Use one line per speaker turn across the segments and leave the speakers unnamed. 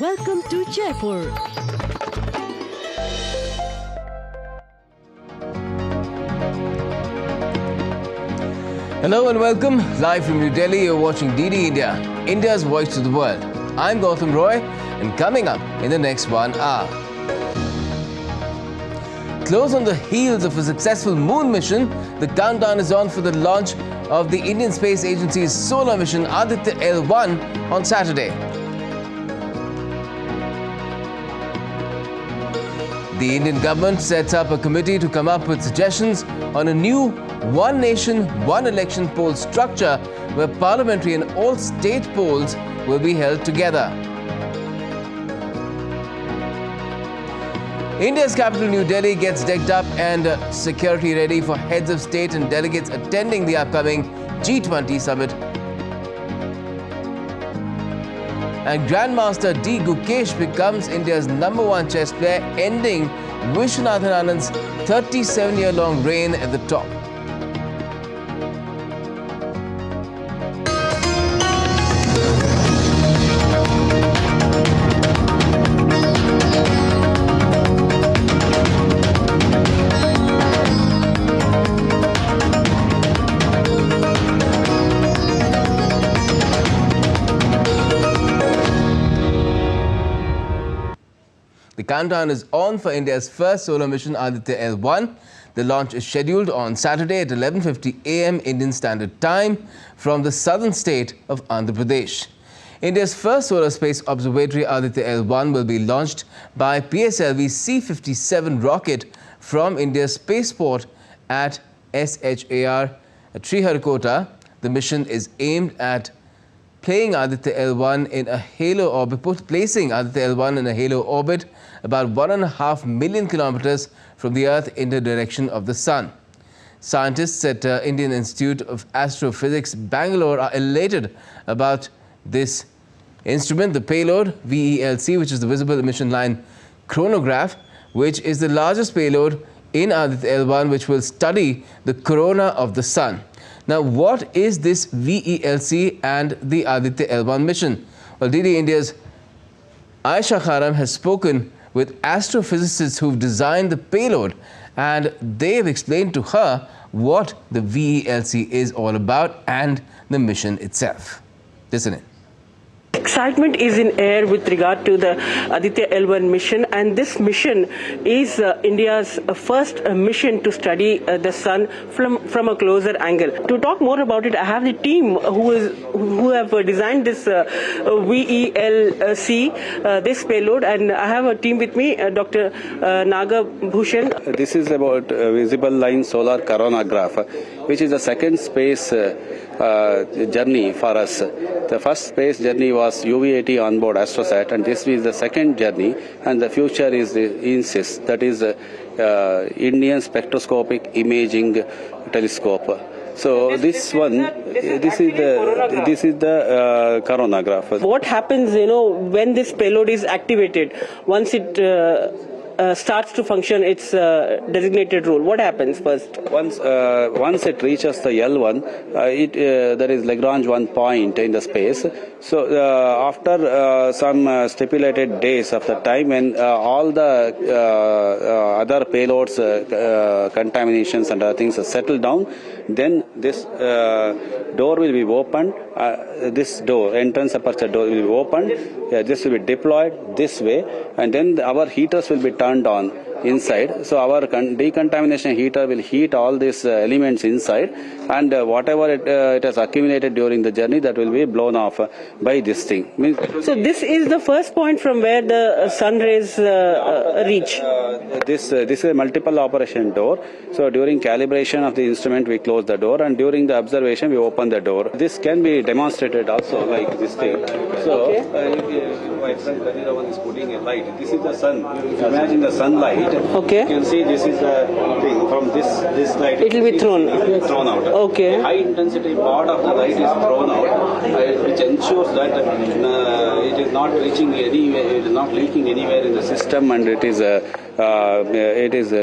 Welcome to Jaipur.
Hello and welcome. Live from New Delhi, you're watching DD India, India's voice to the world. I'm Gautam Roy, and coming up in the next 1 hour. Close on the heels of a successful moon mission, the countdown is on for the launch of the Indian Space Agency's solar mission Aditya L1 on Saturday. The Indian government sets up a committee to come up with suggestions on a new One Nation, One Election poll structure where parliamentary and all state polls will be held together. India's capital New Delhi gets decked up and security ready for heads of state and delegates attending the upcoming G20 Summit. And Grandmaster D. Gukesh becomes India's #1 chess player, ending Vishwanathan Anand's 37-year-long reign at the top. The countdown is on for India's first solar mission Aditya L1. The launch is scheduled on Saturday at 11:50 a.m. Indian Standard Time from the southern state of Andhra Pradesh. India's first solar space observatory Aditya L1 will be launched by PSLV's C-57 rocket from India's spaceport at SHAR at Sriharikota. The mission is aimed at placing Aditya L1 in a halo orbit about 1.5 million kilometers from the Earth in the direction of the Sun. Scientists at Indian Institute of Astrophysics, Bangalore, are elated about this instrument, the payload VELC, which is the Visible Emission Line Chronograph, which is the largest payload in Aditya L1, which will study the corona of the Sun. Now, what is this VELC and the Aditya L1 mission? Well, DD India's Aisha Kharam has spoken with astrophysicists who've designed the payload, and they've explained to her what the VELC is all about and the mission itself. Listen in.
Excitement is in air with regard to the Aditya L1 mission, and this mission is India's first mission to study the sun from a closer angle. To talk more about it, I have the team who have designed this VELC, this payload, and I have a team with me, Dr. Naga Bhushan.
This is about visible line solar coronagraph, which is the second space journey for us. The first space journey was UV-80 onboard astrosat, and this is the second journey, and the future is the INSIS, that is Indian Spectroscopic Imaging Telescope. So this is the coronagraph.
What happens, when this payload is activated? Once it starts to function its designated role, what happens first?
Once it reaches the L1, there is Lagrange 1 point in the space. So after some stipulated days of the time, when all the other payloads, contaminations and other things are settled down, then this door will be opened. This door, entrance aperture door, will be opened. This will be deployed this way, and then our heaters will be turned on inside. So our decontamination heater will heat all these elements inside, and whatever it has accumulated during the journey, that will be blown off by this thing.
So this is the first point from where the sun rays reach.
This is a multiple operation door. So during calibration of the instrument, we close the door, and during the observation, we open the door. This can be demonstrated also like this thing. So my friend Kaniravan is putting a light. This is the sun. Imagine the sunlight.
Okay.
You can see this is the thing. From this light,
it will be thrown
out.
Okay.
High intensity part of the light is thrown out, which ensures that it is not reaching anywhere, it is not leaking anywhere in the system, and it is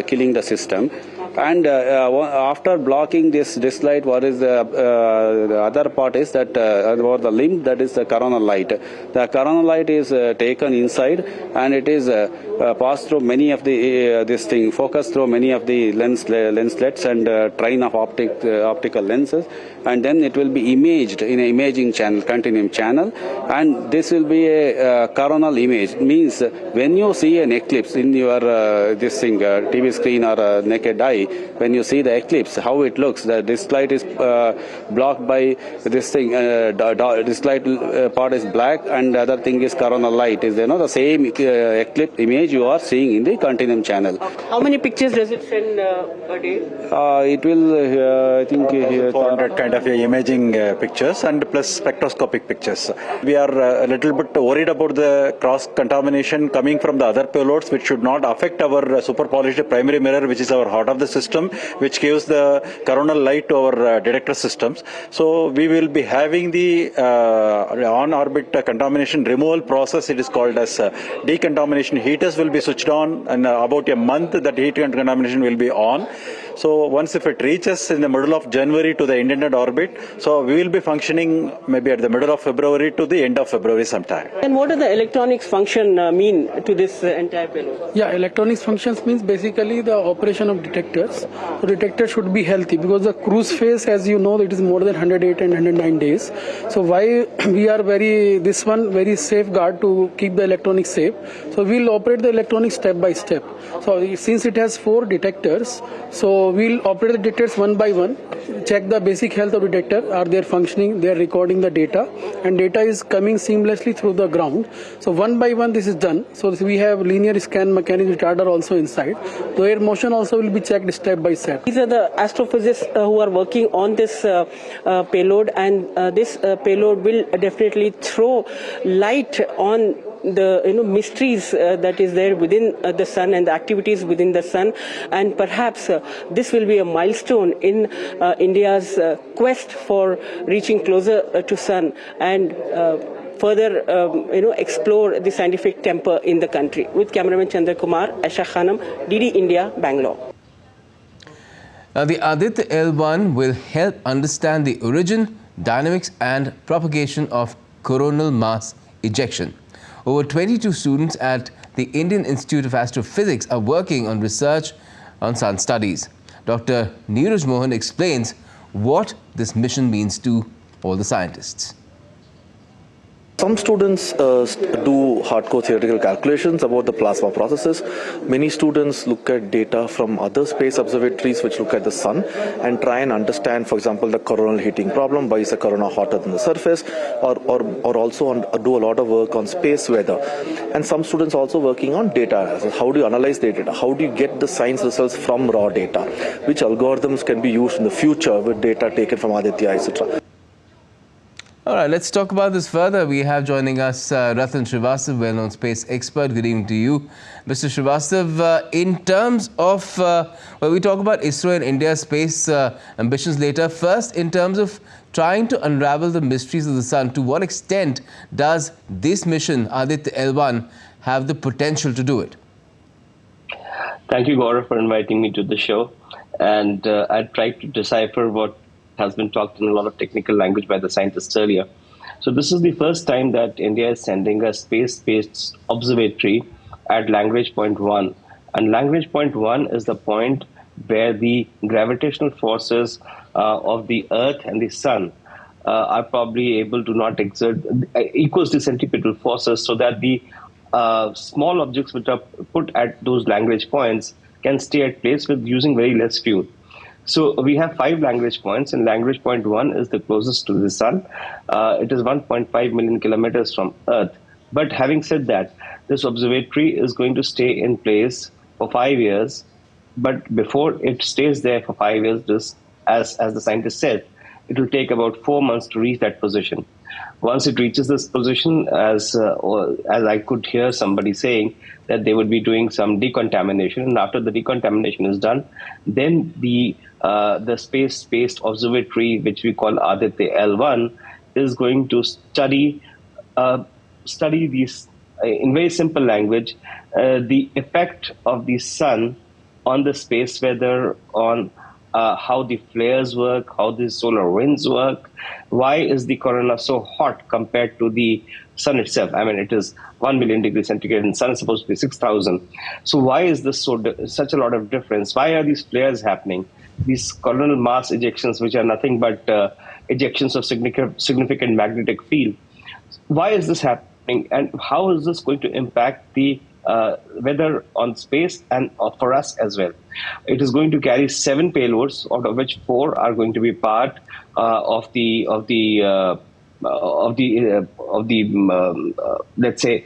killing the system. And after blocking this light, what is the other part is that or the limb, that is the coronal light. The coronal light is taken inside, and it is passed through many of the focus through many of the lenslets and train of optical lenses, and then it will be imaged in an imaging channel, continuum channel, and this will be a coronal image. Means when you see an eclipse in your TV screen or naked eye, when you see the eclipse, how it looks, this light is blocked by this thing. This light part is black, and the other thing is coronal light. Is the same eclipse image you are seeing in the continuum channel.
How many pictures does it send a day?
It will, I think,
400 kind of imaging pictures and plus spectroscopic pictures. We are a little bit worried about the cross-contamination coming from the other payloads, which should not affect our super polished primary mirror, which is our heart of the system, which gives the coronal light to our detector systems. So we will be having the on-orbit contamination removal process. It is called as decontamination. Heaters will be switched on, and about a month that heat contamination will be on. So once if it reaches in the middle of January to the intended orbit, so we will be functioning maybe at the middle of February to the end of February sometime.
And what does the electronics function mean to this entire payload?
Yeah, electronics functions means basically the operation of detectors. So detector should be healthy because the cruise phase, as you know, it is more than 108 and 109 days. So why we are very safeguard to keep the electronics safe. So we'll operate the electronics step by step. So since it has 4 detectors, so we'll operate the detectors one by one, check the basic health of the detector, are they functioning, they are recording the data, and data is coming seamlessly through the ground. So one by one this is done. So we have linear scan mechanism retarder also inside. The air motion also will be checked step by step.
These are the astrophysicists who are working on this payload, and this payload will definitely throw light on the mysteries that is there within the sun and the activities within the sun, and perhaps this will be a milestone in India's quest for reaching closer to sun and further explore the scientific temper in the country. With cameraman Chandra Kumar, Asha Khanam, DD India, Bangalore.
Now, the Aditya L1 will help understand the origin, dynamics and propagation of coronal mass ejection. Over 22 students at the Indian Institute of Astrophysics are working on research on sun studies. Dr. Neeraj Mohan explains what this mission means to all the scientists.
Some students do hardcore theoretical calculations about the plasma processes. Many students look at data from other space observatories which look at the sun and try and understand, for example, the coronal heating problem. Why is the corona hotter than the surface? Or also do a lot of work on space weather. And some students also working on data analysis. How do you analyze the data? How do you get the science results from raw data? Which algorithms can be used in the future with data taken from Aditya, etc.
All right, let's talk about this further. We have joining us Ratan Srivastav, well-known space expert. Good evening to you. Mr. Srivastav, in terms of, we talk about ISRO and India's space ambitions later. First, in terms of trying to unravel the mysteries of the sun, to what extent does this mission, Aditya L1, have the potential to do it?
Thank you, Gaurav, for inviting me to the show. And I tried to decipher what has been talked in a lot of technical language by the scientists earlier. So this is the first time that India is sending a space-based observatory at Lagrange point 1. And Lagrange point 1 is the point where the gravitational forces of the Earth and the Sun are probably able to not exert equals the centripetal forces, so that the small objects which are put at those Lagrange points can stay at place with using very less fuel. So we have 5 Lagrange points, and Lagrange point 1 is the closest to the Sun. It is 1.5 million kilometers from Earth. But having said that, this observatory is going to stay in place for 5 years. But before it stays there for 5 years, just as the scientist said, it will take about 4 months to reach that position. Once it reaches this position, as I could hear somebody saying, that they would be doing some decontamination, and after the decontamination is done, then the space-based observatory, which we call Aditya L1, is going to study these in very simple language, the effect of the sun on the space weather, on how the flares work, how the solar winds work. Why is the corona so hot compared to the sun itself? I mean, it is 1 million degrees centigrade and sun is supposed to be 6,000. So why is this such a lot of difference? Why are these flares happening? These coronal mass ejections, which are nothing but ejections of significant magnetic field. Why is this happening, and how is this going to impact the weather on space and for us as well? It is going to carry 7 payloads, out of which 4 are going to be part of the let's say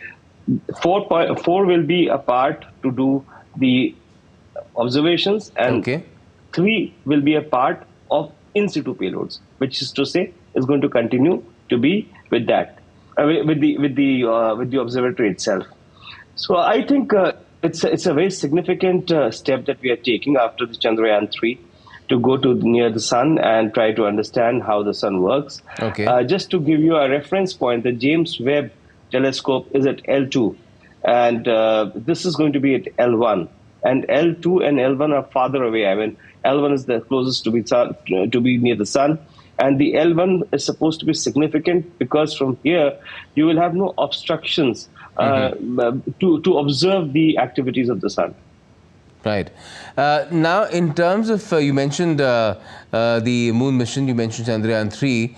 4 will be a part to do the observations, and 3 will be a part of in situ payloads, which is to say is going to continue to be with that with the observatory itself. So I think it's a very significant step that we are taking after the Chandrayaan-3 to go to near the sun and try to understand how the sun works. Just to give you a reference point, the James Webb telescope is at L2, and this is going to be at L1. And L2 and L1 are farther away. I mean, L1 is the closest to be near the sun, and the L1 is supposed to be significant because from here you will have no obstructions to observe the activities of the sun.
Right. Now, in terms of, you mentioned the moon mission, you mentioned Chandrayaan-3.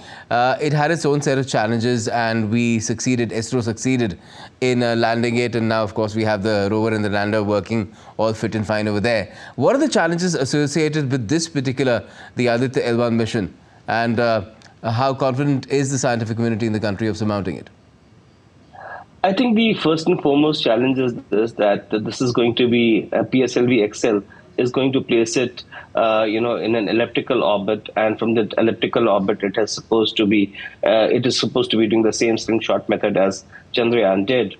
It had its own set of challenges, and we succeeded, ISRO succeeded in landing it. And now, of course, we have the rover and the lander working all fit and fine over there. What are the challenges associated with this particular, the Aditya L1 mission? And how confident is the scientific community in the country of surmounting it?
I think the first and foremost challenge is this, that this is going to be PSLV XL is going to place it, in an elliptical orbit, and from the elliptical orbit, it is supposed to be doing the same slingshot method as Chandrayaan did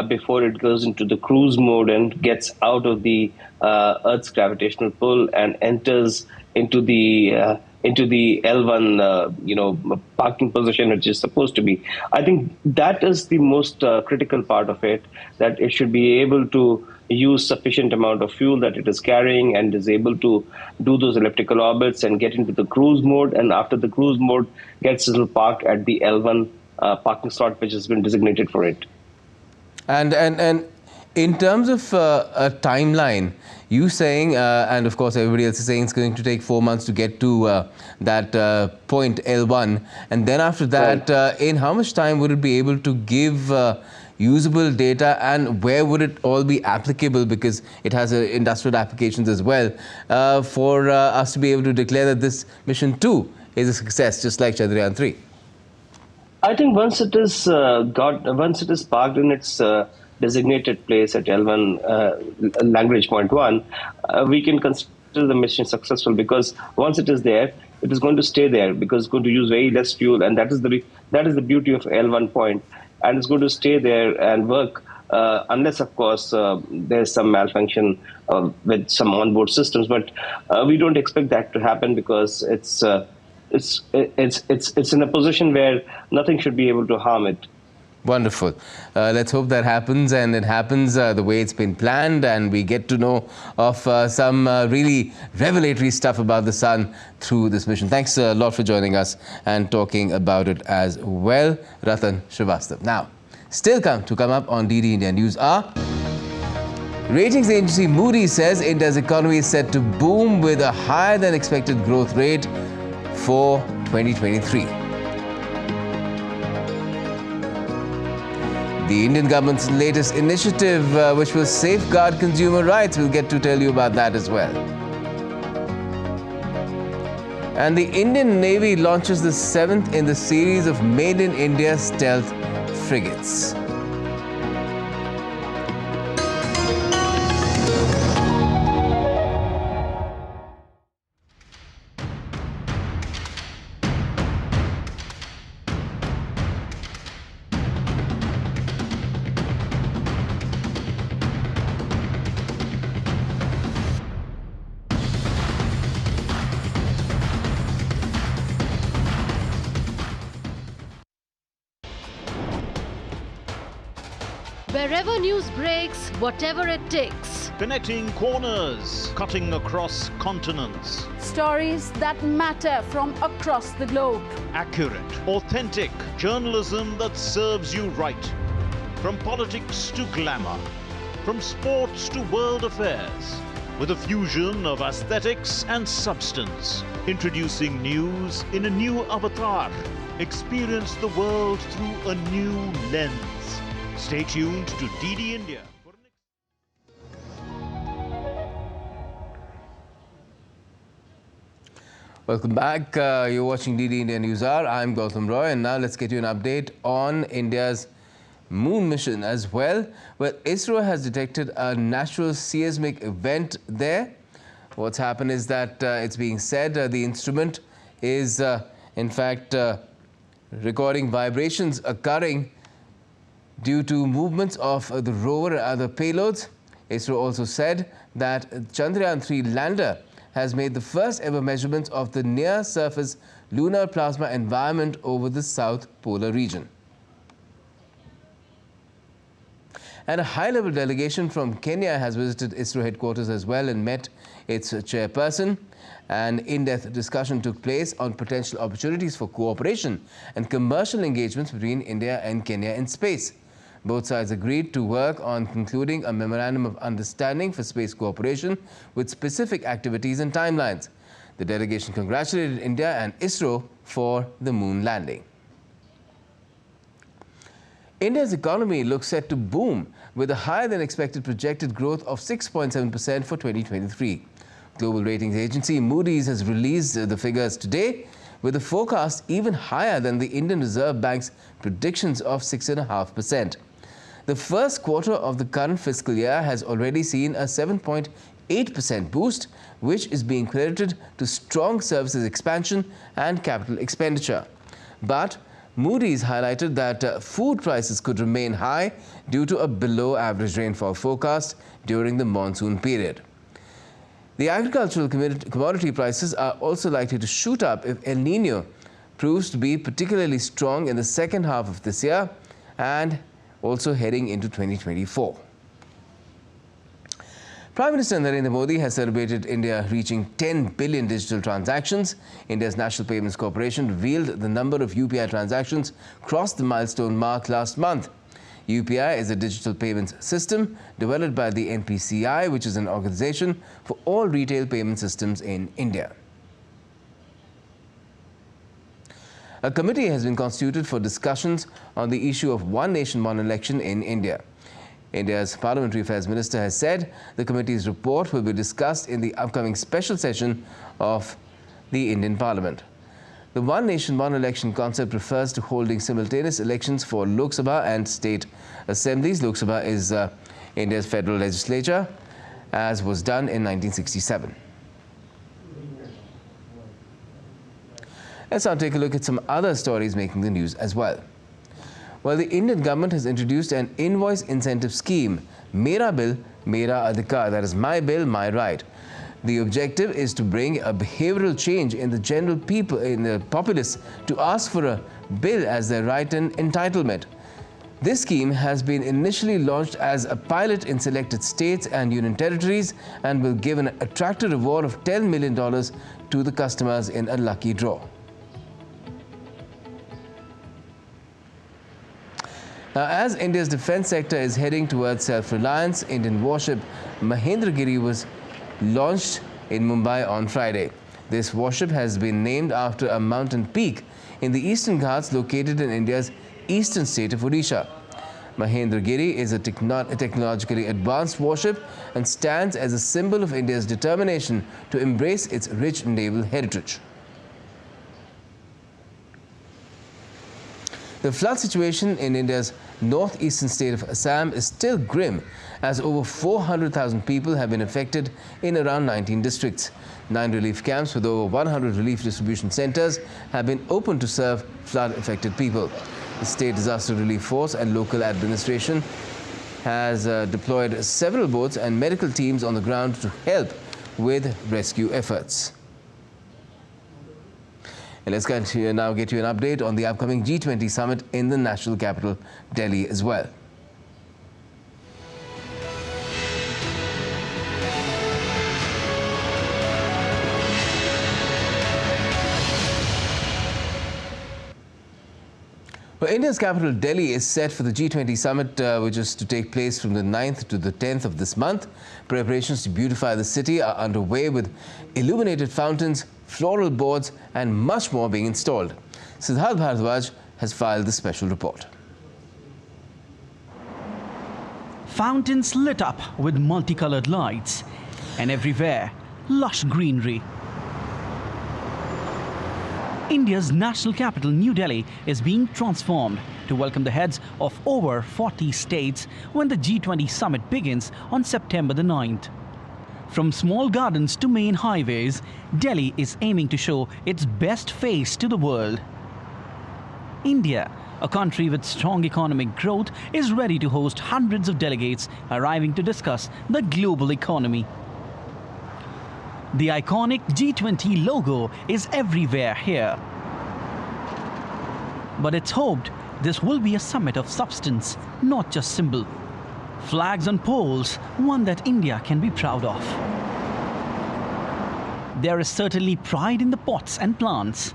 before it goes into the cruise mode and gets out of the Earth's gravitational pull and enters into the L1, parking position, which is supposed to be. I think that is the most critical part of it, that it should be able to use sufficient amount of fuel that it is carrying and is able to do those elliptical orbits and get into the cruise mode. And after the cruise mode, gets it'll park at the L1 parking slot, which has been designated for it.
And in terms of a timeline, you saying, and of course everybody else is saying, it's going to take 4 months to get to that point L1, and then after that, in how much time would it be able to give usable data, and where would it all be applicable, because it has industrial applications as well, for us to be able to declare that this mission too is a success, just like Chandrayaan-3?
I think once it is parked in its designated place at L1 Lagrange point 1, we can consider the mission successful, because once it is there, it is going to stay there because it's going to use very less fuel, and that is the beauty of L1 point, and it's going to stay there and work unless, of course, there's some malfunction with some onboard systems. But we don't expect that to happen, because it's in a position where nothing should be able to harm it.
Wonderful. Let's hope that happens, and it happens the way it's been planned, and we get to know of some really revelatory stuff about the sun through this mission. Thanks a lot for joining us and talking about it as well, Ratan Srivastav. Now, still to come up on DD India News are... Ratings agency Moody's says India's economy is set to boom with a higher than expected growth rate for 2023. The Indian government's latest initiative, which will safeguard consumer rights, we'll get to tell you about that as well. And the Indian Navy launches the 7th in the series of Made in India stealth frigates.
Wherever news breaks, whatever it takes.
Connecting corners, cutting across continents.
Stories that matter from across the globe.
Accurate, authentic journalism that serves you right. From politics to glamour, from sports to world affairs, with a fusion of aesthetics and substance. Introducing news in a new avatar. Experience the world through a new lens. Stay tuned to DD India.
Welcome back. You're watching DD India News Hour. I'm Gautam Roy, and now let's get you an update on India's moon mission as well. Well, ISRO has detected a natural seismic event there. What's happened is that it's being said the instrument is in fact recording vibrations occurring due to movements of the rover and other payloads. ISRO also said that Chandrayaan-3 lander has made the first ever measurements of the near-surface lunar plasma environment over the South Polar region. And a high-level delegation from Kenya has visited ISRO headquarters as well and met its chairperson. An in-depth discussion took place on potential opportunities for cooperation and commercial engagements between India and Kenya in space. Both sides agreed to work on concluding a memorandum of understanding for space cooperation with specific activities and timelines. The delegation congratulated India and ISRO for the moon landing. India's economy looks set to boom with a higher than expected projected growth of 6.7% for 2023. Global ratings agency Moody's has released the figures today, with a forecast even higher than the Indian Reserve Bank's predictions of 6.5%. The first quarter of the current fiscal year has already seen a 7.8% boost, which is being credited to strong services expansion and capital expenditure. But Moody's highlighted that food prices could remain high due to a below-average rainfall forecast during the monsoon period. The agricultural commodity prices are also likely to shoot up if El Nino proves to be particularly strong in the second half of this year and also heading into 2024. Prime Minister Narendra Modi has celebrated India reaching 10 billion digital transactions. India's National Payments Corporation revealed the number of UPI transactions crossed the milestone mark last month. UPI is a digital payments system developed by the NPCI, which is an organization for all retail payment systems in India. A committee has been constituted for discussions on the issue of one nation, one election in India. India's Parliamentary Affairs Minister has said the committee's report will be discussed in the upcoming special session of the Indian Parliament. The one nation, one election concept refers to holding simultaneous elections for Lok Sabha and state assemblies. Lok Sabha is India's federal legislature, as was done in 1967. Let's now take a look at some other stories making the news as well. Well, the Indian government has introduced an invoice incentive scheme, Mera Bill, Mera Adhikar, that is my bill, my right. The objective is to bring a behavioral change in the general people, in the populace, to ask for a bill as their right and entitlement. This scheme has been initially launched as a pilot in selected states and union territories and will give an attractive reward of $10 million to the customers in a lucky draw. Now, as India's defense sector is heading towards self-reliance, Indian warship Mahendragiri was launched in Mumbai on Friday. This warship has been named after a mountain peak in the Eastern Ghats located in India's eastern state of Odisha. Mahendragiri is a technologically advanced warship and stands as a symbol of India's determination to embrace its rich naval heritage. The flood situation in India's northeastern state of Assam is still grim, as over 400,000 people have been affected in around 19 districts. 9 relief camps with over 100 relief distribution centers have been opened to serve flood-affected people. The State Disaster Relief Force and local administration has deployed several boats and medical teams on the ground to help with rescue efforts. And let's now get you an update on the upcoming G20 Summit in the national capital, Delhi, as well. Well, India's capital Delhi is set for the G20 Summit, which is to take place from the 9th to the 10th of this month. Preparations to beautify the city are underway with illuminated fountains, floral boards and much more being installed. Siddharth Bharadwaj has filed this special report.
Fountains lit up with multicolored lights and everywhere lush greenery. India's national capital, New Delhi, is being transformed to welcome the heads of over 40 states when the G20 Summit begins on September the 9th. From small gardens to main highways, Delhi is aiming to show its best face to the world. India, a country with strong economic growth, is ready to host hundreds of delegates arriving to discuss the global economy. The iconic G20 logo is everywhere here. But it's hoped this will be a summit of substance, not just symbol. Flags on poles, one that India can be proud of. There is certainly pride in the pots and plants.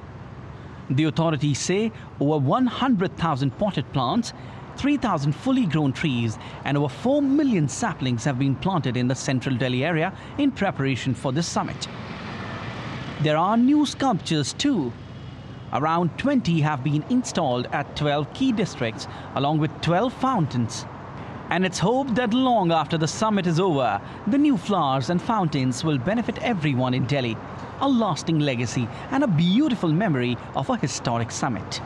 The authorities say over 100,000 potted plants, 3,000 fully grown trees and over 4 million saplings have been planted in the central Delhi area in preparation for this summit. There are new sculptures too. Around 20 have been installed at 12 key districts along with 12 fountains. And it's hoped that long after the summit is over, the new flowers and fountains will benefit everyone in Delhi, a lasting legacy and a beautiful memory of a historic summit.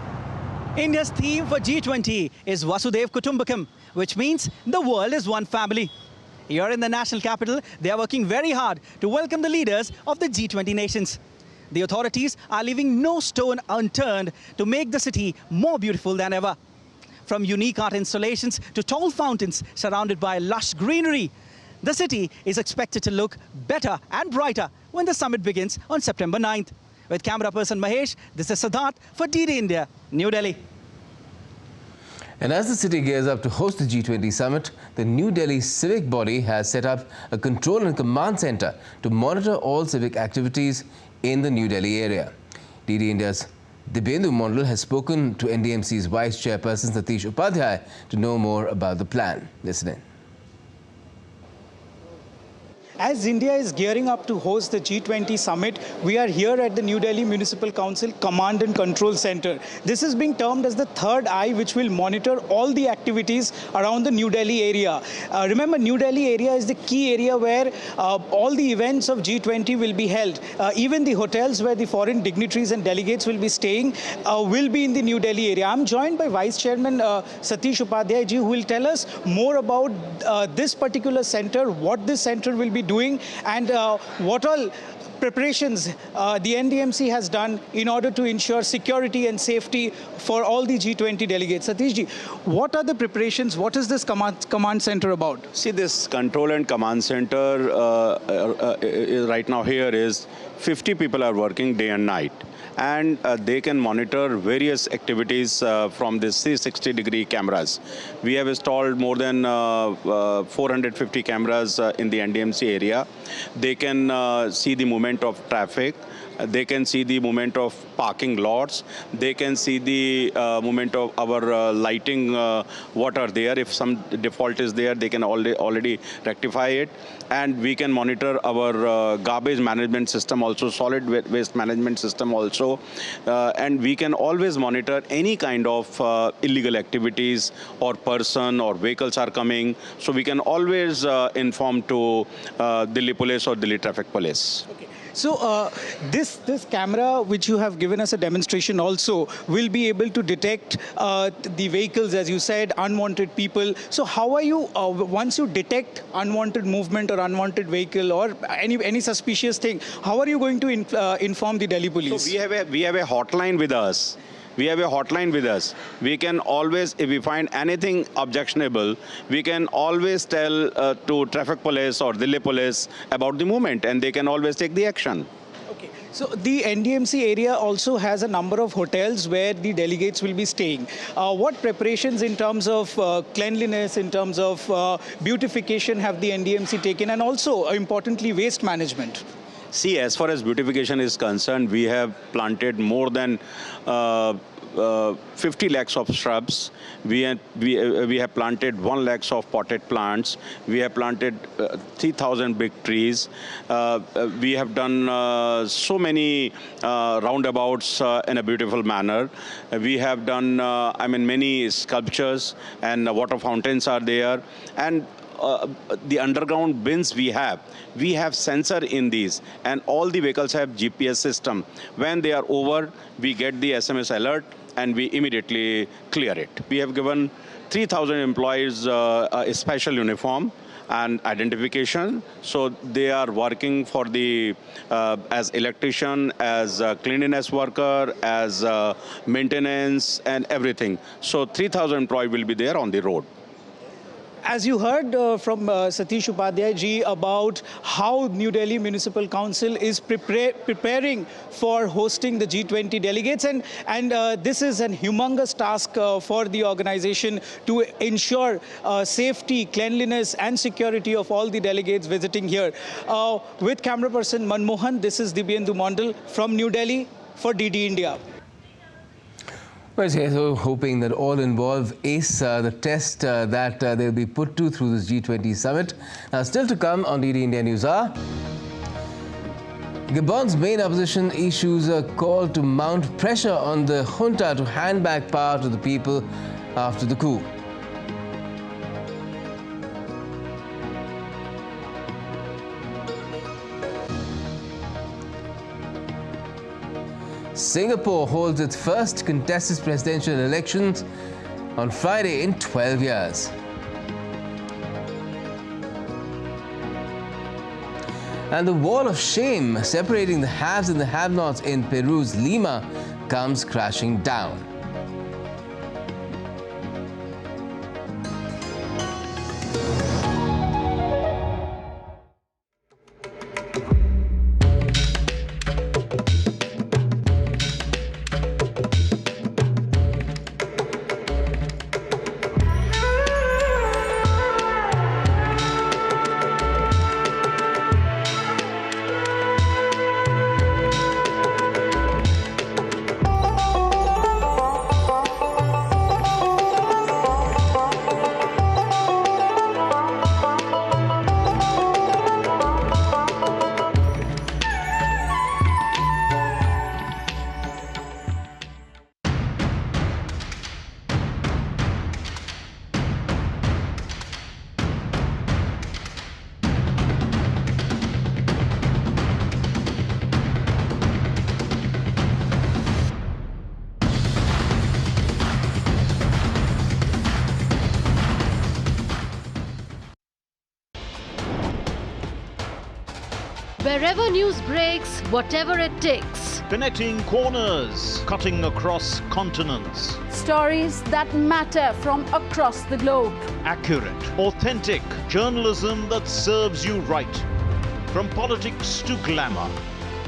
India's theme for G20 is Vasudhaiv Kutumbakam, which means the world is one family. Here in the national capital, they are working very hard to welcome the leaders of the G20 nations. The authorities are leaving no stone unturned to make the city more beautiful than ever. From unique art installations to tall fountains surrounded by lush greenery, the city is expected to look better and brighter when the summit begins on September 9th. With camera person Mahesh, this is Siddharth for DD India, New Delhi.
And as the city gears up to host the G20 Summit, the New Delhi civic body has set up a control and command center to monitor all civic activities in the New Delhi area. DD India's Dibyendu Mondal has spoken to NDMC's Vice Chairperson Satish Upadhyay to know more about the plan. Listen in.
As India is gearing up to host the G20 Summit, we are here at the New Delhi Municipal Council Command and Control Center. This is being termed as the third eye, which will monitor all the activities around the New Delhi area. Remember, New Delhi area is the key area where all the events of G20 will be held. Even the hotels where the foreign dignitaries and delegates will be staying will be in the New Delhi area. I'm joined by Vice Chairman Satish Upadhyay ji, who will tell us more about this particular center, what this center will be doing and what all preparations the NDMC has done in order to ensure security and safety for all the G20 delegates. Satish ji, what are the preparations? What is this command center about?
See, this control and command center right now here is 50 people are working day and night. And they can monitor various activities from the 360-degree cameras. We have installed more than 450 cameras in the NDMC area. They can see the movement of traffic. They can see the movement of parking lots. They can see the movement of our lighting, what are there. If some default is there, they can already rectify it. And we can monitor our garbage management system also, solid waste management system also. And we can always monitor any kind of illegal activities or person or vehicles are coming. So we can always inform to Delhi Police or Delhi Traffic Police.
Okay. So this camera, which you have given us a demonstration also, will be able to detect the vehicles, as you said, unwanted people. So how are you, once you detect unwanted movement or unwanted vehicle or any suspicious thing, how are you going to inform the Delhi Police?
So we have a hotline with us. We have a hotline with us. We can always, if we find anything objectionable, we can always tell to traffic police or Delhi police about the movement, and they can always take the action.
Okay. So the NDMC area also has a number of hotels where the delegates will be staying. What preparations in terms of cleanliness, in terms of beautification have the NDMC taken, and also importantly waste management?
See, as far as beautification is concerned, we have planted more than 50 lakhs of shrubs. We have planted 1 lakhs of potted plants. We have planted 3,000 big trees. We have done so many roundabouts in a beautiful manner. We have done, many sculptures and water fountains are there. And the underground bins we have sensor in these, and all the vehicles have GPS system. When they are over, we get the SMS alert and we immediately clear it. We have given 3,000 employees a special uniform and identification, so they are working for the as electrician, as cleanliness worker, as maintenance and everything. So 3,000 employees will be there on the road.
As you heard from Satish Upadhyay ji about how New Delhi Municipal Council is preparing for hosting the G20 delegates, and this is an humongous task for the organization to ensure safety, cleanliness and security of all the delegates visiting here. With camera person Manmohan, this is Dibyendu Mondal from New Delhi for DD India.
Well, so hoping that all involved ace the test that they'll be put to through this G20 summit. Now, still to come on DD India News Hour. Gabon's main opposition issues a call to mount pressure on the junta to hand back power to the people after the coup. Singapore holds its first contested presidential elections on Friday in 12 years. And the wall of shame separating the haves and the have-nots in Peru's Lima comes crashing down.
Wherever news breaks, whatever it takes.
Connecting corners, cutting across continents.
Stories that matter from across the globe.
Accurate, authentic journalism that serves you right. From politics to glamour,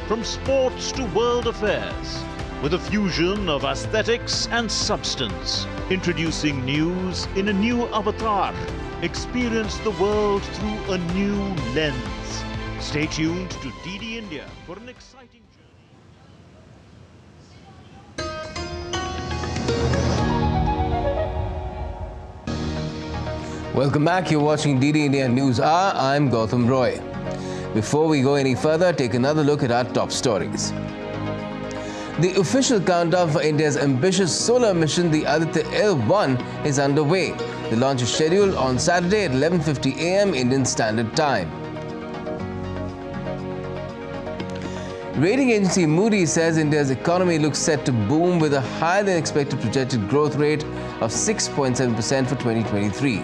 from sports to world affairs, with a fusion of aesthetics and substance. Introducing news in a new avatar. Experience the world through a new lens. Stay tuned to DD India for an exciting journey.
Welcome back. You're watching DD India News Hour. I'm Gautam Roy. Before we go any further, take another look at our top stories. The official countdown for India's ambitious solar mission, the Aditya L1, is underway. The launch is scheduled on Saturday at 11:50 a.m. Indian Standard Time. Rating agency Moody's says India's economy looks set to boom with a higher than expected projected growth rate of 6.7% for 2023.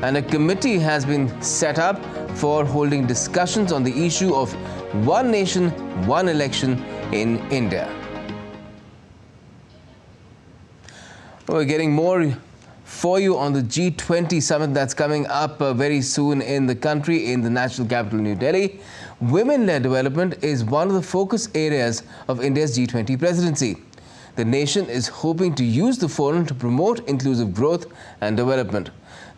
And a committee has been set up for holding discussions on the issue of one nation, one election in India. We're getting more for you on the G20 summit that's coming up very soon in the country, in the national capital, New Delhi. Women-led development is one of the focus areas of India's G20 presidency. The nation is hoping to use the forum to promote inclusive growth and development.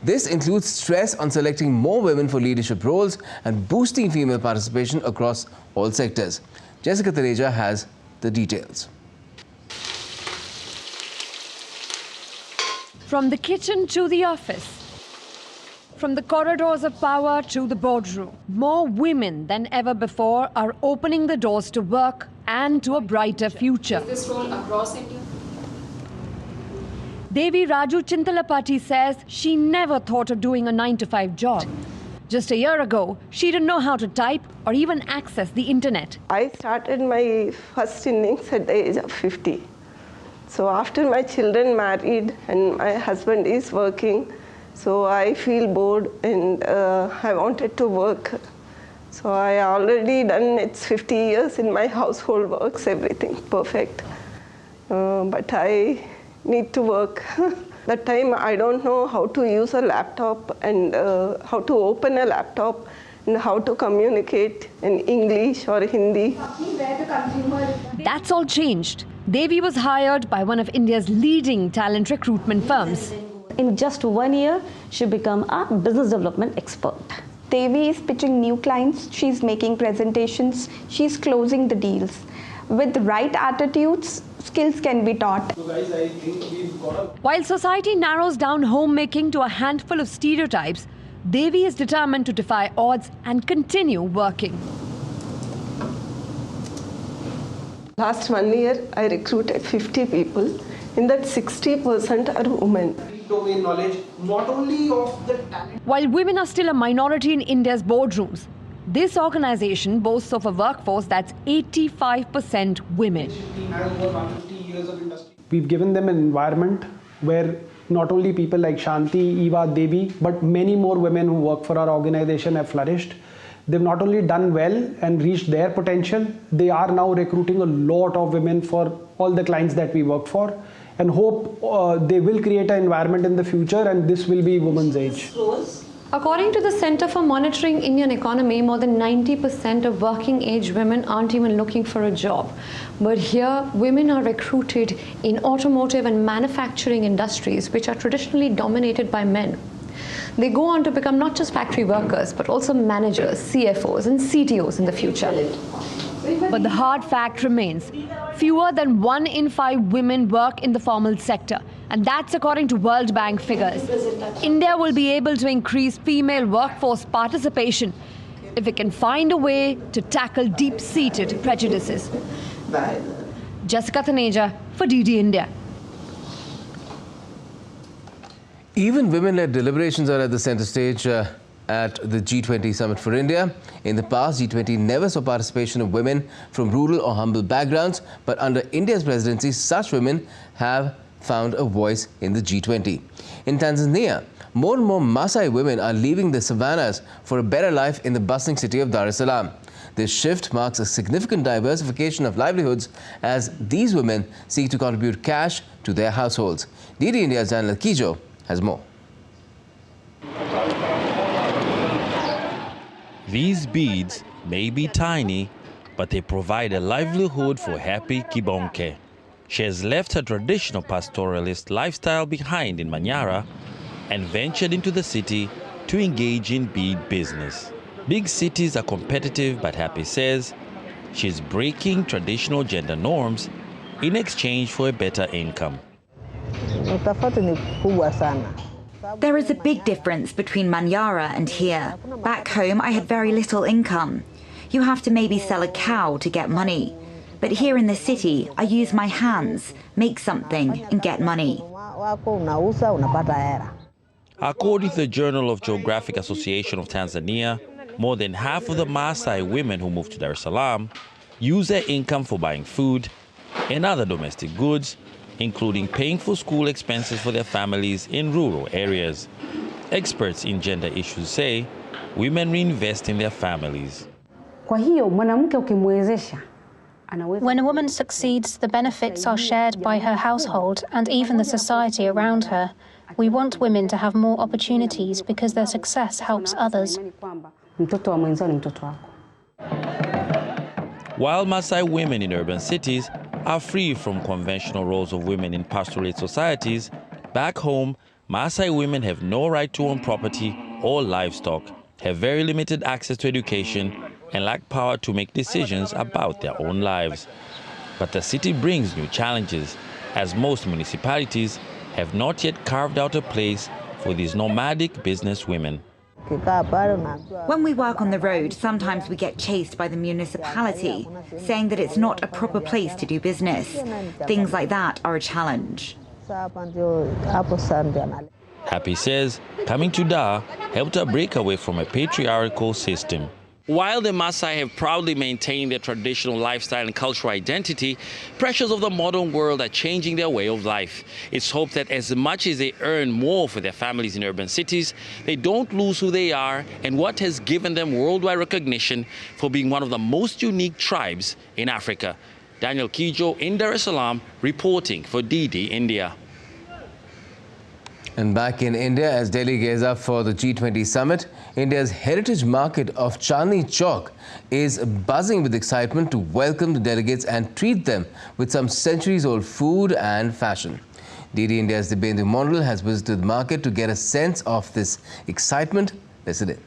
This includes stress on selecting more women for leadership roles and boosting female participation across all sectors. Jessica Tareja has the details.
From the kitchen to the office, from the corridors of power to the boardroom, more women than ever before are opening the doors to work and to a brighter future.
Is this role across India?
Devi Raju Chintalapati says she never thought of doing a 9-to-5 job. Just a year ago, she didn't know how to type or even access the internet.
I started my first innings at the age of 50. So after my children married and my husband is working, so I feel bored and I wanted to work. So I already done, it's 50 years in my household works, everything perfect. But I need to work. That time I don't know how to use a laptop and how to open a laptop and how to communicate in English or Hindi.
That's all changed. Devi was hired by one of India's leading talent recruitment firms.
In just 1 year, she became a business development expert.
Devi is pitching new clients, she's making presentations, she's closing the deals. With the right attitudes, skills can be taught.
While society narrows down homemaking to a handful of stereotypes, Devi is determined to defy odds and continue working.
Last 1 year, I recruited 50 people. In that, 60% are women.
Domain knowledge, not only of the talent.
While women are still a minority in India's boardrooms, this organization boasts of a workforce that's 85% women.
We've given them an environment where not only people like Shanti, Eva, Devi, but many more women who work for our organization have flourished. They've not only done well and reached their potential, they are now recruiting a lot of women for all the clients that we work for, and hope they will create an environment in the future, and this will be women's age.
According to the Center for Monitoring Indian Economy, more than 90% of working age women aren't even looking for a job. But here, women are recruited in automotive and manufacturing industries, which are traditionally dominated by men. They go on to become not just factory workers, but also managers, CFOs and CTOs in the future. But the hard fact remains, fewer than 1 in 5 women work in the formal sector. And that's according to World Bank figures. India will be able to increase female workforce participation if it can find a way to tackle deep-seated prejudices. Jessica Thaneja for DD India.
Even women-led deliberations are at the center stage at the G20 Summit for India. In the past, G20 never saw participation of women from rural or humble backgrounds, but under India's presidency, such women have found a voice in the G20. In Tanzania, more and more Masai women are leaving the savannas for a better life in the bustling city of Dar es Salaam. This shift marks a significant diversification of livelihoods as these women seek to contribute cash to their households. DD India's Daniel Kijo has more.
These beads may be tiny, but they provide a livelihood for Happy Kibonke. She has left her traditional pastoralist lifestyle behind in Manyara and ventured into the city to engage in bead business. Big cities are competitive, but Happy says she's breaking traditional gender norms in exchange for a better income.
There is a big difference between Manyara and here. Back home, I had very little income. You have to maybe sell a cow to get money. But here in the city, I use my hands, make something, and get money.
According to the Journal of Geographic Association of Tanzania, more than half of the Masai women who moved to Dar es Salaam use their income for buying food and other domestic goods, including paying for school expenses for their families in rural areas. Experts in gender issues say women reinvest in their families.
When a woman succeeds, the benefits are shared by her household and even the society around her. We want women to have more opportunities because their success helps others.
While Masai women in urban cities are free from conventional roles of women in pastoralist societies, back home, Masai women have no right to own property or livestock, have very limited access to education, and lack power to make decisions about their own lives. But the city brings new challenges, as most municipalities have not yet carved out a place for these nomadic business women.
When we work on the road, sometimes we get chased by the municipality, saying that it's not a proper place to do business. Things like that are a challenge.
Happy says coming to Dar helped her break away from a patriarchal system. While the Masai have proudly maintained their traditional lifestyle and cultural identity, pressures of the modern world are changing their way of life. It's hoped that as much as they earn more for their families in urban cities, they don't lose who they are and what has given them worldwide recognition for being one of the most unique tribes in Africa. Daniel Kijo in Dar es Salaam reporting for DD India.
And back in India, as Delhi gears up for the G20 Summit, India's heritage market of Chandni Chowk is buzzing with excitement to welcome the delegates and treat them with some centuries-old food and fashion. DD India's Dibendu Mondal has visited the market to get a sense of this excitement. Listen in.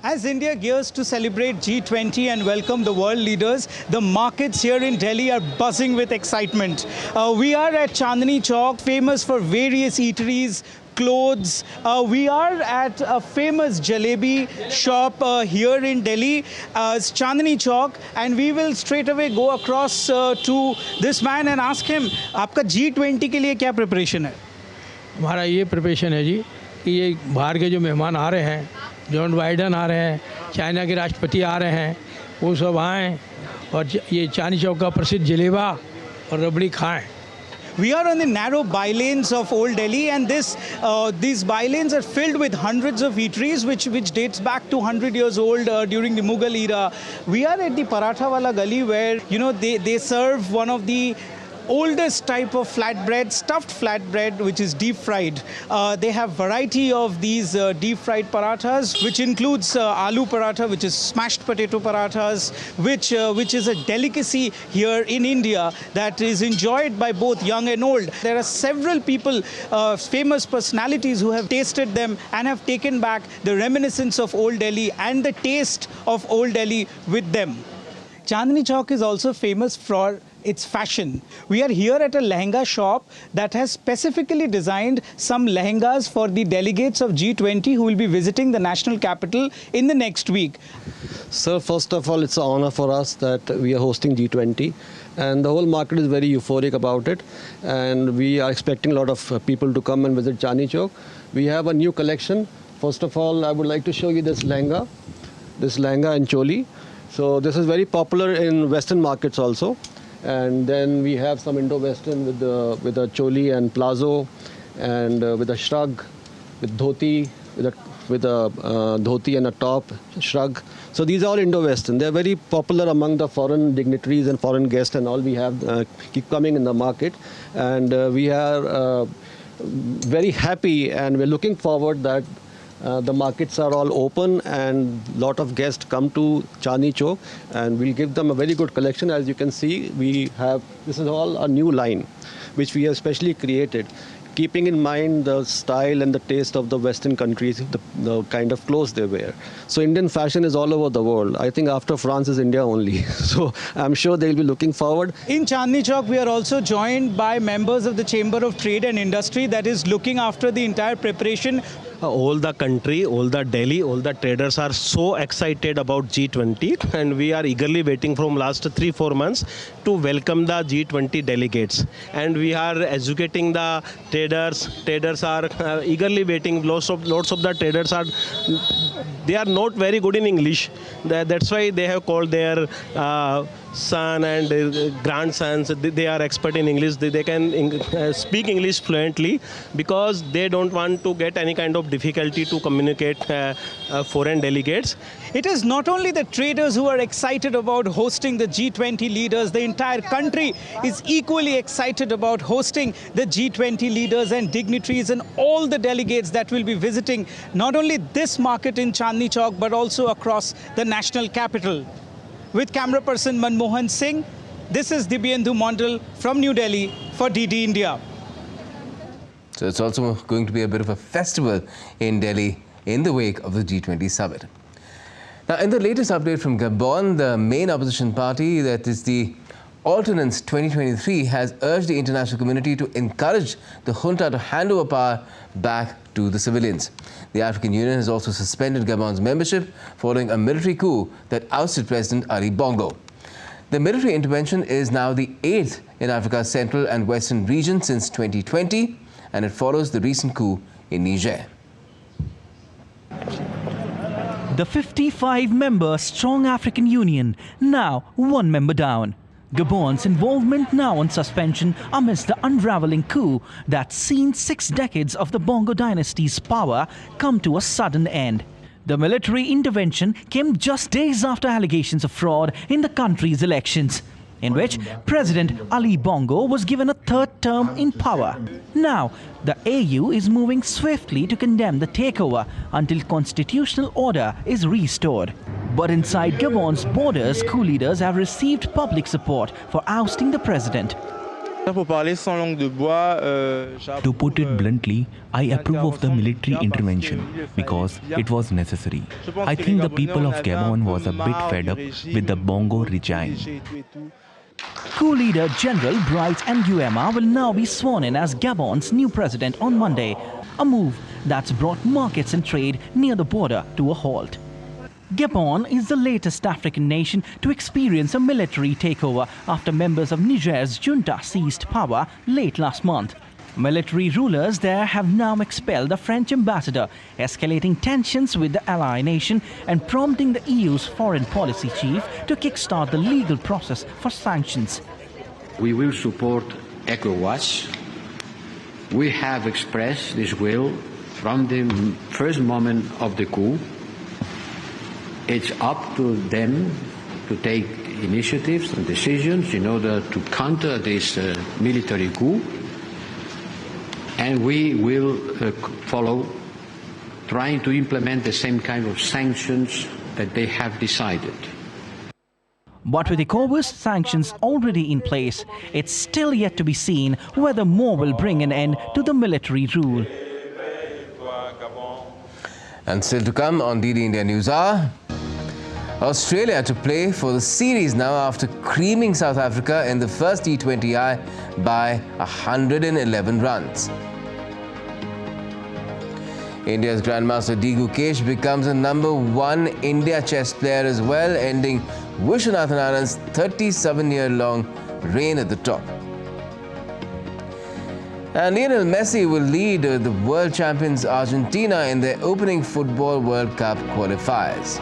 As India gears to celebrate G20 and welcome the world leaders, the markets here in Delhi are buzzing with excitement. We are at Chandni Chowk, famous for various eateries, clothes. We are at a famous jalebi shop here in Delhi, Chandni Chowk, and we will straight away go across to this man and ask him, आपका G20 के लिए क्या preparation है?
हमारा ये preparation है जी कि ये बाहर के जो मेहमान आ रहे हैं, जॉन बाइडन आ रहे हैं, चाइना के राष्ट्रपति आ रहे हैं, वो सब आएँ और ये चांदनी चौक का प्रसिद्ध जलेबा और रबड़ी खाएँ.
We are on the narrow bylanes of Old Delhi, and these bylanes are filled with hundreds of eateries, which dates back to 100 years old during the Mughal era. We are at the Paratha Wala Gali, where they serve one of the oldest type of flatbread, stuffed flatbread, which is deep fried. They have variety of these deep fried parathas, which includes aloo paratha, which is smashed potato parathas, which is a delicacy here in India that is enjoyed by both young and old. There are several people, famous personalities, who have tasted them and have taken back the reminiscence of Old Delhi and the taste of Old Delhi with them. Chandni Chowk is also famous for its fashion. We are here at a lehenga shop that has specifically designed some lehengas for the delegates of G20 who will be visiting the national capital in the next week.
Sir, first of all, it's an honor for us that we are hosting G20, and the whole market is very euphoric about it, and we are expecting a lot of people to come and visit Chandni Chowk. We have a new collection. First of all, I would like to show you this lehenga and choli. So this is very popular in Western markets also. And then we have some Indo-Western with a choli and plazo, and with a shrug, with dhoti, with a dhoti and a top shrug. So these are all Indo-Western. They're very popular among the foreign dignitaries and foreign guests, and all we have keep coming in the market. And we are very happy, and we're looking forward that the markets are all open and a lot of guests come to Chandni Chowk, and we'll give them a very good collection. As you can see, this is all a new line which we have specially created, keeping in mind the style and the taste of the Western countries, the kind of clothes they wear. So Indian fashion is all over the world. I think after France is India only. So I'm sure they'll be looking forward.
In Chandni Chowk, we are also joined by members of the Chamber of Trade and Industry that is looking after the entire preparation.
All the country, all the Delhi, all the traders are so excited about G20, and we are eagerly waiting from last 3-4 months to welcome the G20 delegates. And we are educating the traders. Traders are eagerly waiting. Lots of the traders they are not very good in English. That's why they have called their son and grandsons. They are expert in English. They can speak English fluently, because they don't want to get any kind of difficulty to communicate foreign delegates.
It is not only the traders who are excited about hosting the G20 leaders. The entire country is equally excited about hosting the G20 leaders and dignitaries and all the delegates that will be visiting not only this market in Chandni Chowk but also across the national capital. With camera person Manmohan Singh, this is Dibendu Mondal from New Delhi for DD India.
So it's also going to be a bit of a festival in Delhi in the wake of the G20 Summit. Now, in the latest update from Gabon, the main opposition party, that is the Alternance 2023, has urged the international community to encourage the junta to hand over power back to the civilians. The African Union has also suspended Gabon's membership following a military coup that ousted President Ali Bongo. The military intervention is now the 8th in Africa's central and western region since 2020, and it follows the recent coup in Niger.
The 55-member strong African Union, now one member down. Gabon's involvement now on suspension amidst the unraveling coup that's seen 6 decades of the Bongo dynasty's power come to a sudden end. The military intervention came just days after allegations of fraud in the country's elections, in which President Ali Bongo was given a 3rd term in power. Now, the AU is moving swiftly to condemn the takeover until constitutional order is restored. But inside Gabon's borders, coup leaders have received public support for ousting the president.
To put it bluntly, I approve of the military intervention because it was necessary. I think the people of Gabon was a bit fed up with the Bongo regime.
Coup leader General Bright Nguema will now be sworn in as Gabon's new president on Monday, a move that's brought markets and trade near the border to a halt. Gabon is the latest African nation to experience a military takeover after members of Niger's junta seized power late last month. Military rulers there have now expelled the French ambassador, escalating tensions with the ally nation and prompting the EU's foreign policy chief to kickstart the legal process for sanctions.
We will support ECOWAS. We have expressed this will from the first moment of the coup. It's up to them to take initiatives and decisions in order to counter this military coup. And we will follow, trying to implement the same kind of sanctions that they have decided.
But with ECOWAS sanctions already in place, it's still yet to be seen whether more will bring an end to the military rule.
And still to come on DD India News Hour, Australia to play for the series now after creaming South Africa in the first T20I by 111 runs. India's Grandmaster Gukesh becomes the #1 India chess player as well, ending Vishwanathan Anand's 37-year-long reign at the top. And Lionel Messi will lead the world champions Argentina in their opening Football World Cup qualifiers.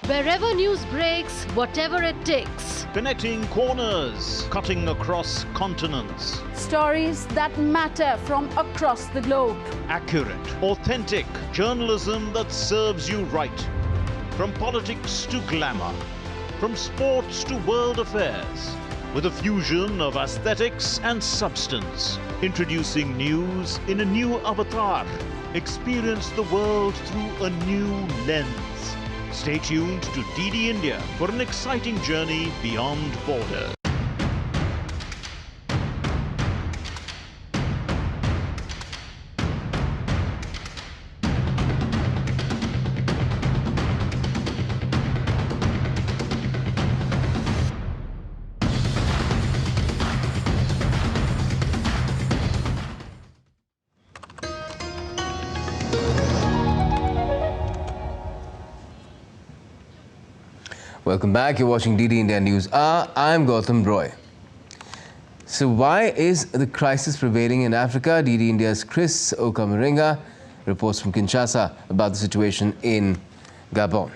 Wherever news breaks, whatever it takes.
Connecting corners, cutting across continents.
Stories that matter from across the globe.
Accurate, authentic journalism that serves you right. From politics to glamour, from sports to world affairs, with a fusion of aesthetics and substance. Introducing news in a new avatar. Experience the world through a new lens. Stay tuned to DD India for an exciting journey beyond borders.
Welcome back. You're watching DD India News Hour. I'm Gautam Roy. So why is the crisis prevailing in Africa? DD India's Chris Okamaringa reports from Kinshasa about the situation in Gabon.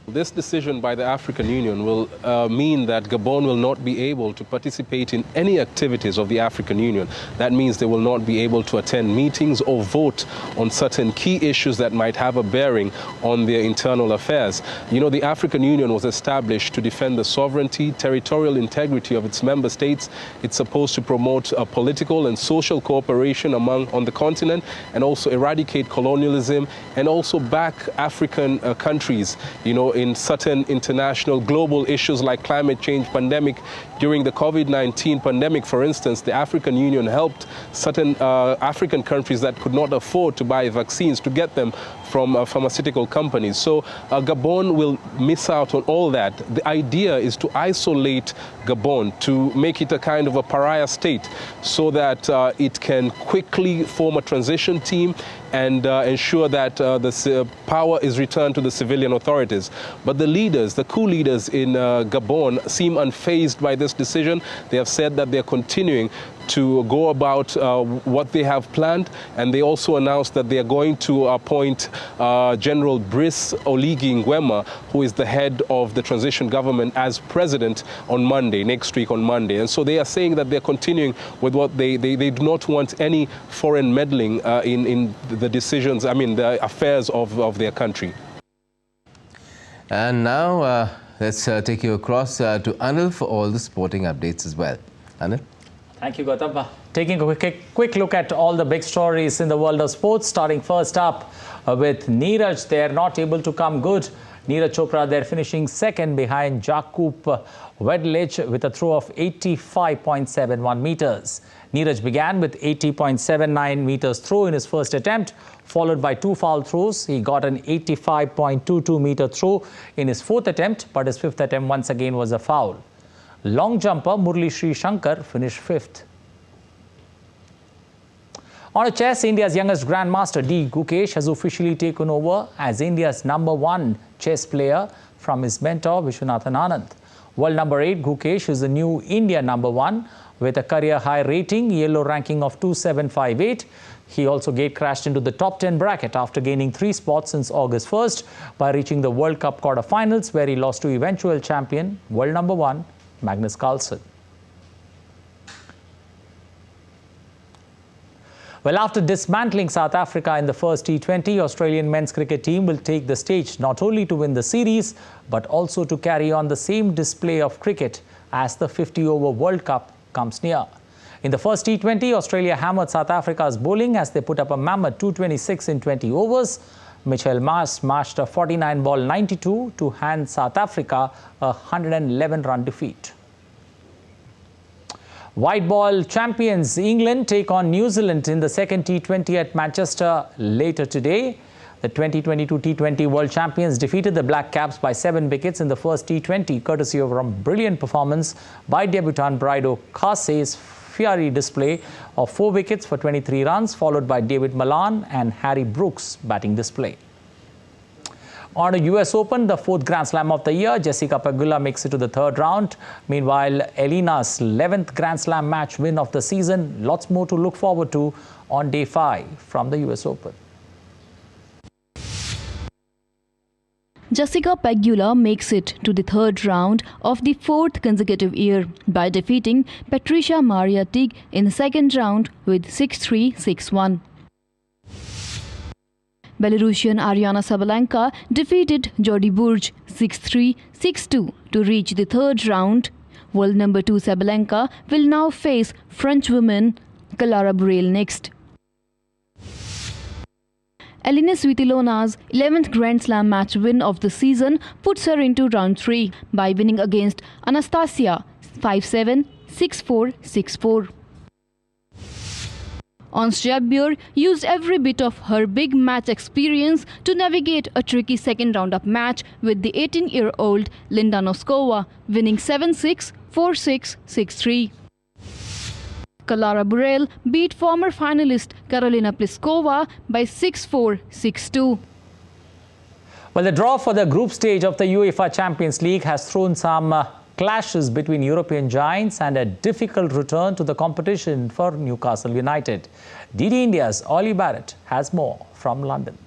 This decision by the African Union will mean that Gabon will not be able to participate in any activities of the African Union. That means they will not be able to attend meetings or vote on certain key issues that might have a bearing on their internal affairs. You know, the African Union was established to defend the sovereignty, territorial integrity of its member states. It's supposed to promote political and social cooperation on the continent, and also eradicate colonialism and also back African countries, you know, in certain international global issues like climate change, pandemic. During the COVID-19 pandemic, for instance, the African Union helped certain African countries that could not afford to buy vaccines to get them from pharmaceutical companies. So Gabon will miss out on all that. The idea is to isolate Gabon, to make it a kind of a pariah state so that it can quickly form a transition team and ensure that the power is returned to the civilian authorities. But the leaders, the coup leaders in Gabon seem unfazed by this decision. They have said that they're continuing to go about what they have planned, and they also announced that they are going to appoint General Brice Oligui Nguema, who is the head of the transition government, as president on Monday, next week on Monday. And so they are saying that they're continuing with what they do not want any foreign meddling in the decisions, the affairs of their country.
And now let's take you across to Anil for all the sporting updates as well. Anil?
Thank you, Gautam. Taking a quick look at all the big stories in the world of sports, starting first up with Neeraj. They are not able to come good. Neeraj Chopra, they're finishing second behind Jakub Wedlic with a throw of 85.71 meters. Neeraj began with 80.79 meters throw in his first attempt, followed by 2 foul throws. He got an 85.22 meter throw in his fourth attempt, but his fifth attempt once again was a foul. Long jumper Murli Sri Shankar finished fifth. On chess, India's youngest grandmaster D. Gukesh has officially taken over as India's #1 chess player from his mentor Vishwanathan Anand. World number 8 Gukesh is the new India #1 with a career high rating, yellow ranking of 2758. He also gate crashed into the top 10 bracket after gaining 3 spots since August 1st by reaching the World Cup quarterfinals, where he lost to eventual champion, world #1 Magnus Carlsen. Well, after dismantling South Africa in the first T20, Australian men's cricket team will take the stage not only to win the series, but also to carry on the same display of cricket as the 50-over World Cup comes near. In the first T20, Australia hammered South Africa's bowling as they put up a mammoth 226 in 20 overs. Mitchell Marsh smashed a 49-ball 92 to hand South Africa a 111-run defeat. White ball champions England take on New Zealand in the second T20 at Manchester later today. The 2022 T20 World Champions defeated the Black Caps by 7 wickets in the first T20, courtesy of a brilliant performance by debutant Bride O'Carsey's fiery display of 4 wickets for 23 runs, followed by David Malan and Harry Brooks' batting display. On the US Open, the 4th Grand Slam of the year, Jessica Pegula makes it to the 3rd round. Meanwhile, Elena's 11th Grand Slam match win of the season. Lots more to look forward to on day 5 from the US Open.
Jessica Pegula makes it to the 3rd round of the 4th consecutive year by defeating Patricia Maria Tig in the 2nd round with 6-3, 6-1. Belarusian Aryna Sabalenka defeated Jody Burch 6-3, 6-2 to reach the 3rd round. World number 2 Sabalenka will now face French woman Clara Burel next. Elina Svitilona's 11th Grand Slam match win of the season puts her into round 3 by winning against Anastasia 5-7, 6-4, 6-4. Ons Jabeur used every bit of her big match experience to navigate a tricky 2nd round-up match with the 18-year-old Linda Noskova, winning 7-6, 4-6, 6-3. Clara Burel beat former finalist Karolina Pliskova by 6-4, 6-2.
Well, the draw for the group stage of the UEFA Champions League has thrown some clashes between European giants and a difficult return to the competition for Newcastle United. DD India's Ollie Barrett has more from London.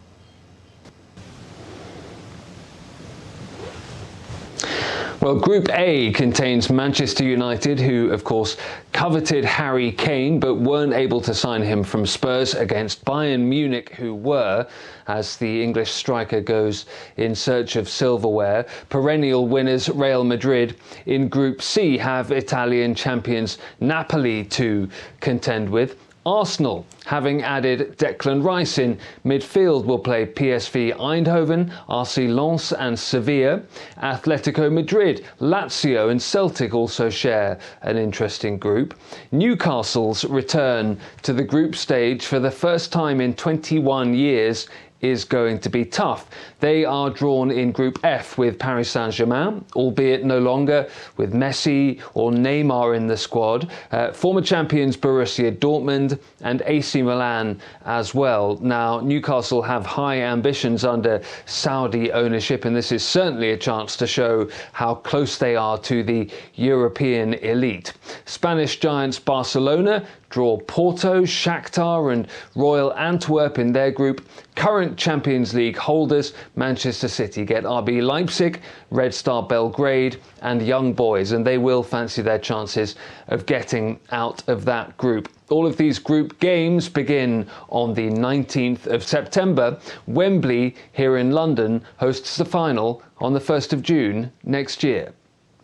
Well, Group A contains Manchester United, who, of course, coveted Harry Kane, but weren't able to sign him from Spurs, against Bayern Munich, who were, as the English striker goes in search of silverware. Perennial winners Real Madrid. In Group C have Italian champions Napoli to contend with. Arsenal, having added Declan Rice in midfield, will play PSV Eindhoven, RC Lens and Sevilla. Atletico Madrid, Lazio and Celtic also share an interesting group. Newcastle's return to the group stage for the first time in 21 years is going to be tough. They are drawn in Group F with Paris Saint-Germain, albeit no longer with Messi or Neymar in the squad. Former champions Borussia Dortmund and AC Milan as well. Now, Newcastle have high ambitions under Saudi ownership, and this is certainly a chance to show how close they are to the European elite. Spanish giants Barcelona draw Porto, Shakhtar and Royal Antwerp in their group. Current Champions League holders Manchester City get RB Leipzig, Red Star Belgrade and Young Boys, and they will fancy their chances of getting out of that group. All of these group games begin on the 19th of September. Wembley here in London hosts the final on the 1st of June next year.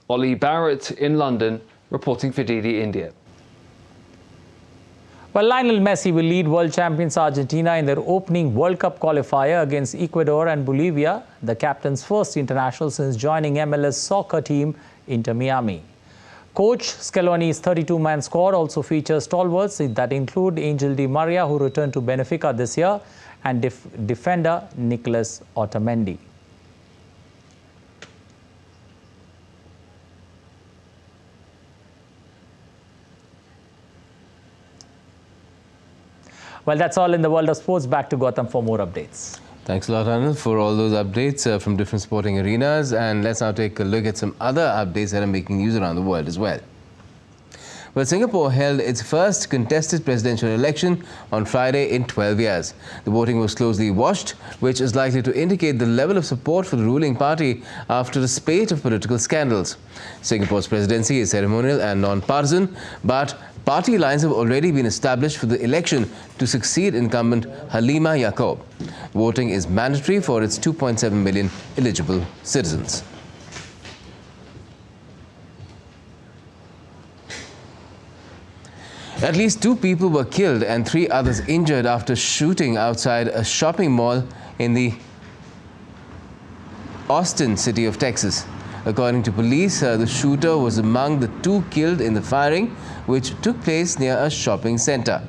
Ollie Barrett in London reporting for DD India.
Well, Lionel Messi will lead world champions Argentina in their opening World Cup qualifier against Ecuador and Bolivia, the captain's first international since joining MLS soccer team Inter Miami. Coach Scaloni's 32-man squad also features stalwarts that include Angel Di Maria, who returned to Benfica this year, and defender Nicolas Otamendi. Well, that's all in the world of sports. Back to Gautam for more updates.
Thanks a lot, Anil, for all those updates from different sporting arenas. And let's now take a look at some other updates that are making news around the world as well. Well, Singapore held its first contested presidential election on Friday in 12 years. The voting was closely watched, which is likely to indicate the level of support for the ruling party after a spate of political scandals. Singapore's presidency is ceremonial and non-partisan, but party lines have already been established for the election to succeed incumbent Halimah Yacob. Voting is mandatory for its 2.7 million eligible citizens. At least 2 people were killed and 3 others injured after shooting outside a shopping mall in the Austin city of Texas. According to police, the shooter was among the 2 killed in the firing, which took place near a shopping center.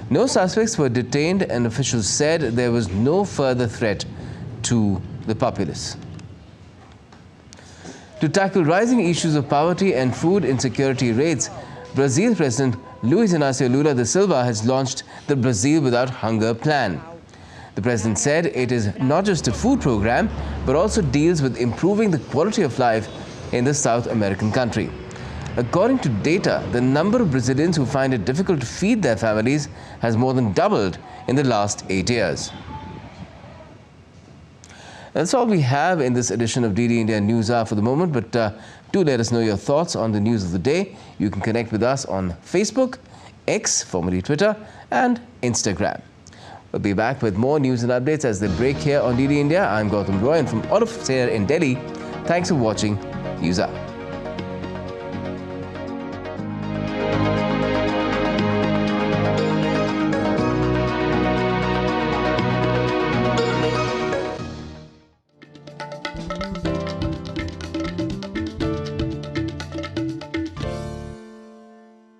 No suspects were detained, and officials said there was no further threat to the populace. To tackle rising issues of poverty and food insecurity rates, Brazil President Luiz Inácio Lula da Silva has launched the Brazil Without Hunger plan. The president said it is not just a food program, but also deals with improving the quality of life in the South American country. According to data, the number of Brazilians who find it difficult to feed their families has more than doubled in the last 8 years. That's all we have in this edition of DD India News Hour for the moment, but do let us know your thoughts on the news of the day. You can connect with us on Facebook, X, formerly Twitter, and Instagram. We'll be back with more news and updates as they break here on DD India. I'm Gautam Roy, and from all of us here in Delhi, thanks for watching News Hour.